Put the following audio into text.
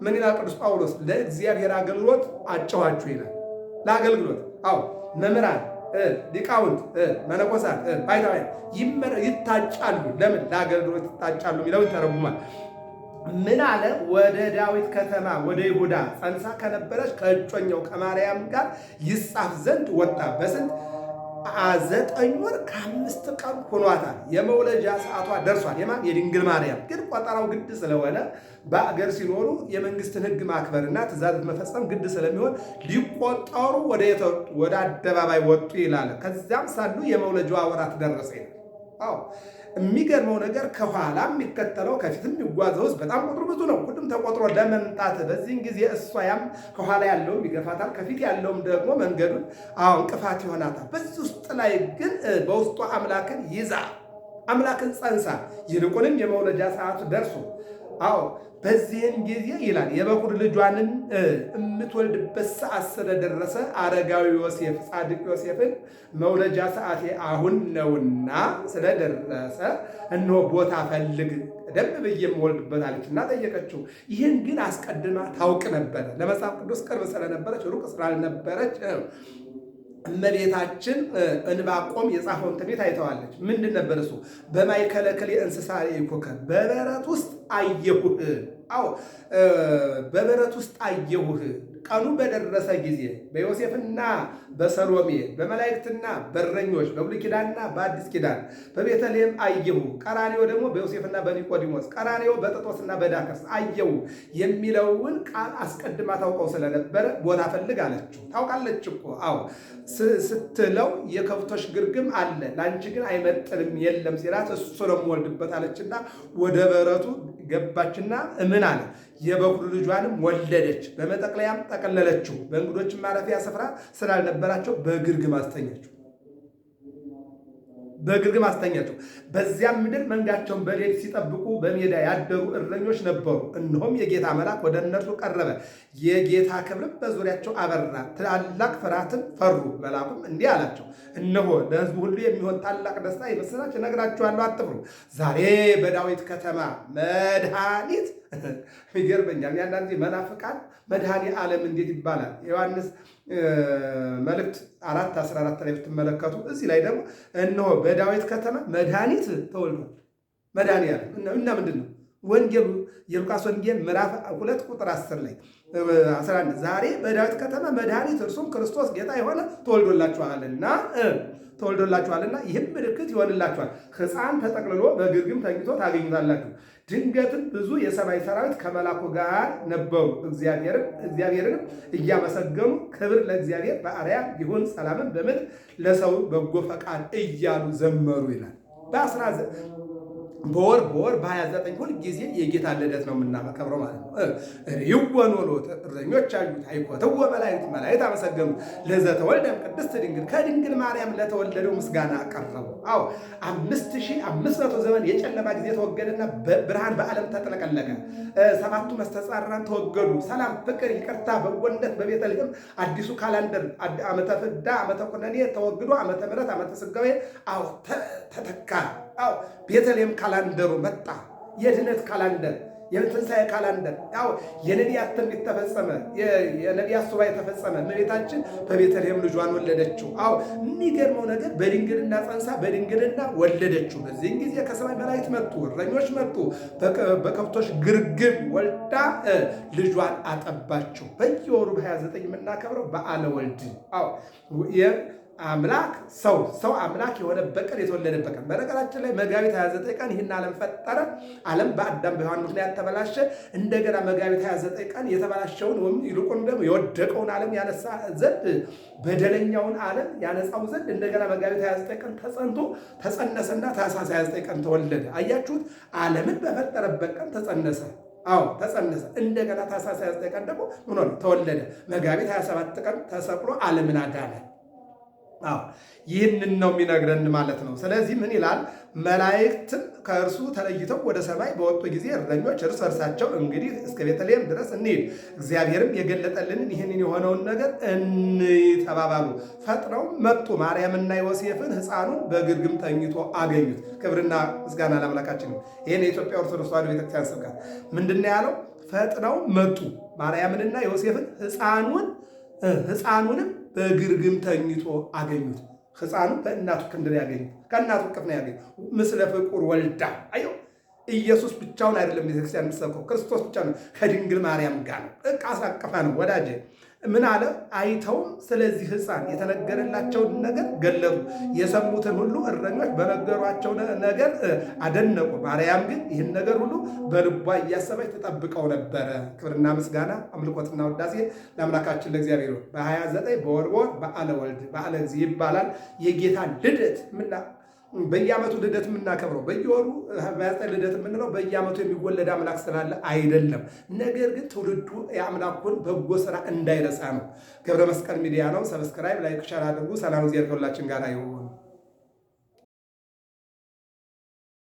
ምን ይላል ቅዱስ ጳውሎስ? ለእግዚአብሔር አገልግሎት አጨዋችሁ ይላል። ለአገልግሎት መምህራን፣ ሊቃውንት፣ መነኮሳት፣ ባይታውያን ይታጫሉ። ለምን? ለአገልግሎት ይታጫሉ የሚለው ይተረጉማል። ምን አለ? ወደ ዳዊት ከተማ ወደ ይሁዳ ጸንሳ ከነበረች ከእጮኛው ከማርያም ጋር ይጻፍ ዘንድ ወጣ። በስንት 9 ወር ከ5 ቀን ሆኗታል። የመውለጃ ሰዓቷ ደርሷል። የድንግል ማርያም ግን ቆጠራው ግድ ስለሆነ በአገር ሲኖሩ የመንግስትን ሕግ ማክበርና ትእዛዝ መፈጸም ግድ ስለሚሆን ሊቆጠሩ ወደ አደባባይ ወጡ ይላል። ከዚያም ሳሉ የመውለጃዋ ወራት ደረሰ ይላል። የሚገርመው ነገር ከኋላ የሚከተለው ከፊት የሚጓዘው ሕዝብ በጣም ቁጥሩ ብዙ ነው። ሁሉም ተቆጥሮ ለመምጣት በዚህን ጊዜ እሷ ያም ከኋላ ያለውም ይገፋታል፣ ከፊት ያለውም ደግሞ መንገዱን እንቅፋት ይሆናታል። በዚህ ውስጥ ላይ ግን በውስጧ አምላክን ይዛ አምላክን ጸንሳ ይልቁንም የመውለጃ ሰዓቱ ደርሶ በዚህን ጊዜ ይላል የበኩር ልጇንም የምትወልድበት ሰዓት ስለደረሰ አረጋዊ ዮሴፍ ጻድቅ ዮሴፍን መውለጃ ሰዓቴ አሁን ነውና ስለደረሰ እነሆ ቦታ ፈልግ ደንብ ብዬ የምወልድበት አለችና ጠየቀችው። ይህን ግን አስቀድማ ታውቅ ነበረ። ለመጽሐፍ ቅዱስ ቅርብ ስለነበረች ሩቅ ስላልነበረች እመቤታችን ዕንባቆም የጻፈውን ትንቢት አይተዋለች። ምንድን ነበር እሱ? በማእከለ ክልኤ እንስሳ ርኢኩከ፣ በበረት ውስጥ አየሁህ። በበረት ውስጥ አየሁህ። ቀኑ በደረሰ ጊዜ በዮሴፍና በሰሎሜ በመላእክትና በእረኞች በብሉይ ኪዳንና በአዲስ ኪዳን በቤተልሔም አየሁ። ቀራንዮ ደግሞ በዮሴፍና በኒቆዲሞስ፣ ቀራንዮ በጥጦስና በዳከርስ አየሁ የሚለውን ቃል አስቀድማ ታውቀው ስለነበረ ቦታ ፈልግ አለችው። ታውቃለች እኮ ስትለው የከብቶች ግርግም አለ ለአንቺ ግን አይመጥንም የለም ሲላት እሱ ነው የምወልድበት አለችና ወደ በረቱ ገባችና ምን አለ? የበኩር ልጇንም ወለደች። በመጠቅለያም ጠቀለለችው። በእንግዶች ማረፊያ ስፍራ ስላልነበራቸው በግርግም አስተኛቸው። በዚያም ምድር መንጋቸውን በሌሊት ሲጠብቁ በሜዳ ያደሩ እረኞች ነበሩ። እነሆም የጌታ መልአክ ወደ እነርሱ ቀረበ፣ የጌታ ክብርም በዙሪያቸው አበራ፣ ታላቅ ፍርሃትን ፈሩ። መልአኩም እንዲህ አላቸው፣ እነሆ ለሕዝቡ ሁሉ የሚሆን ታላቅ ደስታ የምስራች እነግራችኋለሁ፣ አትፍሩ። ዛሬ በዳዊት ከተማ መድኃኒት ይገርመኛል። አንዳንድ ጊዜ መናፍቃን መድኃኔ ዓለም እንዴት ይባላል? ዮሐንስ መልእክት 4:14 ላይ ብትመለከቱ እዚህ ላይ ደግሞ እነሆ በዳዊት ከተማ መድኃኒት ተወልዷል። መድኃኔ ዓለም እና ምንድን ነው? ወንጌሉ የሉቃስ ወንጌል ምዕራፍ 2 ቁጥር 10 ላይ 11 ዛሬ በዳዊት ከተማ መድኃኒት እርሱም ክርስቶስ ጌታ የሆነ ተወልዶላችኋልና ይህም ምልክት ይሆንላችኋል፣ ሕፃን ተጠቅልሎ በግርግም ተኝቶ ታገኙታላችሁ። ድንገትም ብዙ የሰማይ ሰራዊት ከመላኩ ጋር ነበሩ፣ እግዚአብሔርንም እያመሰገኑ ክብር ለእግዚአብሔር በአርያም ይሁን፣ ሰላምን በምድር ለሰው በጎ ፈቃድ እያሉ ዘመሩ ይላል። በወር በ29 ሁል ጊዜ የጌታ ልደት ነው የምናከብረው ማለት ነው። ይወኖሎት እረኞች አዩት፣ አይኮተው መላእክት አመሰገኑ። ለዘተወልደም ቅድስት ድንግል ከድንግል ማርያም ለተወለደው ምስጋና አቀረቡ። 5500 ዘመን የጨለማ ጊዜ ተወገደና ብርሃን በዓለም ተጥለቀለቀ። 7ቱ መስተጻርራን ተወገዱ። ሰላም፣ ፍቅር፣ ይቅርታ፣ በጎነት በቤተልሔም አዲሱ ካላንደር ዓመተ ፍዳ ዓመተ ኩነኔ ተወግዶ ዓመተ ምሕረት ዓመተ ሥጋዌ ተተካ። ቤተልሔም ካላንደሩ መጣ። የድነት ካላንደር፣ የትንሣኤ ካላንደር፣ የነቢያት ትንቢት ተፈጸመ። የነቢያት ሱባኤ ተፈጸመ። እመቤታችን በቤተልሔም ልጇን ወለደችው። የሚገርመው ነገር በድንግልና ጸንሳ በድንግልና ወለደችው። በዚህን ጊዜ ከሰማይ መላእክት መጡ፣ እረኞች መጡ። በከብቶች ግርግም ወልዳ ልጇን አጠባችው። በየወሩ በ29 የምናከብረው በዓለ ወልድ አምላክ ሰው አምላክ የሆነበት ቀን የተወለደበት ቀን። በነገራችን ላይ መጋቢት 29 ቀን ይህን ዓለም ፈጠረ። ዓለም በአዳም በሔዋን ምክንያት ተበላሸ። እንደገና መጋቢት 29 ቀን የተበላሸውን ወይም ይልቁን ደግሞ የወደቀውን ዓለም ያነሳ ዘንድ በደለኛውን ዓለም ያነጻው ዘንድ እንደገና መጋቢት 29 ቀን ተጸነሰና ታኅሳስ 29 ቀን ተወለደ። አያችሁት? ዓለምን በፈጠረበት ቀን ተጸነሰ። ተጸነሰ። እንደገና ታኅሳስ 29 ቀን ደግሞ ምን ሆነ? ተወለደ። መጋቢት 27 ቀን ተሰቅሎ ዓለምን አዳነ። ይህንን ነው የሚነግረን ማለት ነው። ስለዚህ ምን ይላል? መላእክትም ከእርሱ ተለይተው ወደ ሰማይ በወጡ ጊዜ እረኞች እርስ በርሳቸው እንግዲህ እስከ ቤተልሔም ድረስ እንሂድ፣ እግዚአብሔርም የገለጠልንን ይህንን የሆነውን ነገር እንተባባሉ። ፈጥነው መጡ። ማርያምና ዮሴፍን ሕፃኑን በግርግም ተኝቶ አገኙት። ክብርና ምስጋና ለአምላካችን ነው። ይህን የኢትዮጵያ ኦርቶዶክስ ተዋሕዶ ቤተክርስቲያን ስብከት ምንድን ነው ያለው? ፈጥነው መጡ። ማርያምንና ዮሴፍን ሕፃኑንም በግርግም ተኝቶ አገኙት። ሕፃኑ በእናቱ ክንድ ነው ያገኙት፣ ከእናቱ እቅፍ ነው ያገኙት። ምስለ ፍቁር ወልዳ አየው። ኢየሱስ ብቻውን አይደለም ቤተክርስቲያን የምትሰብከው፣ ክርስቶስ ብቻ ነው ከድንግል ማርያም ጋር ነው። ዕቃ አሳቀፋ ነው ወዳጄ። ምን አለ? አይተውም ስለዚህ ሕፃን የተነገረላቸውን ነገር ገለጡ። የሰሙትን ሁሉ እረኞች በነገሯቸው ነገር አደነቁ። ማርያም ግን ይህን ነገር ሁሉ በልቧ እያሰበች ተጠብቀው ነበረ። ክብርና ምስጋና አምልኮትና ውዳሴ ለአምላካችን ለእግዚአብሔር። በ29 በወር በዓለ ወልድ በዓለ እግዚእ ይባላል። የጌታ ልደት በየዓመቱ ልደት የምናከብረው በየወሩ ልደት የምንለው በየዓመቱ የሚወለድ አምላክ ስላለ አይደለም። ነገር ግን ትውልዱ የአምላኩን በጎ ስራ እንዳይረሳ ነው። ገብረ መስቀል ሚዲያ ነው። ሰብስክራይብ፣ ላይክ፣ ሸር አድርጉ። ሰላም እግዚአብሔር ከሁላችን ጋር ይሁን።